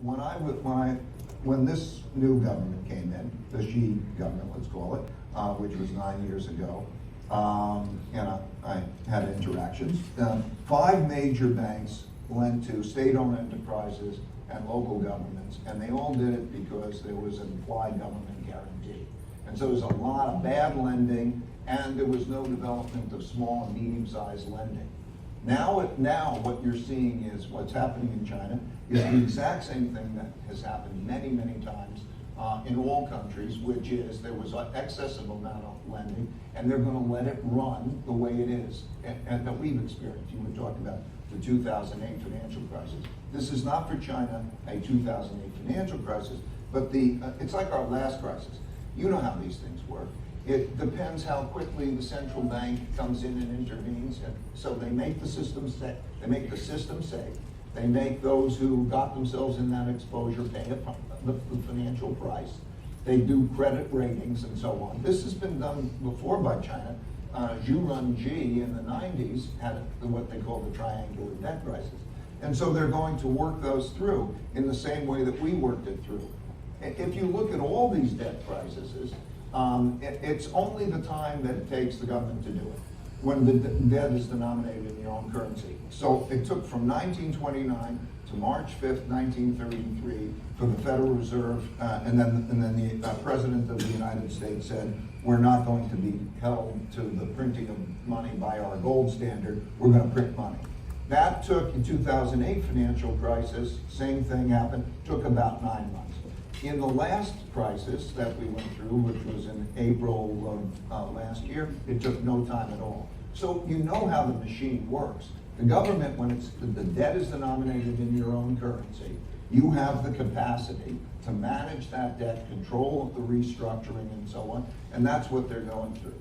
when this new government came in, the Xi government, let's call it, which was 9 years ago, and I had interactions. 5 major banks lent to state-owned enterprises and local governments, and they all did it because there was an implied government guarantee. And so there was a lot of bad lending, and there was no development of small and medium-sized lending. Now what you're seeing is what's happening in China is the exact same thing that has happened many, many times in all countries, which is there was an excessive amount of lending, and they're going to let it run the way it is, and that we've experienced. You were talking about the 2008 financial crisis. This is not for China, a 2008 financial crisis, but it's like our last crisis. You know how these things work. It depends how quickly the central bank comes in and intervenes. And so they make the system safe. They make the system safe. They make those who got themselves in that exposure pay the financial price. They do credit ratings and so on. This has been done before by China. Zhu Runji in the 90s had what they call the triangular debt crisis. And so they're going to work those through in the same way that we worked it through. If you look at all these debt crises, it's only the time that it takes the government to do it, when the debt is denominated in your own currency. So it took from 1929 to March 5th, 1933 for the Federal Reserve, and then the President of the United States said, we're not going to be held to the printing of money by our gold standard, we're going to print money. That took, in 2008 financial crisis, same thing happened, took about 9 months. In the last crisis that we went through, which was in April of last year, it took no time at all. So you know how the machine works. The government, when the debt is denominated in your own currency, you have the capacity to manage that debt, control the restructuring and so on, and that's what they're going through.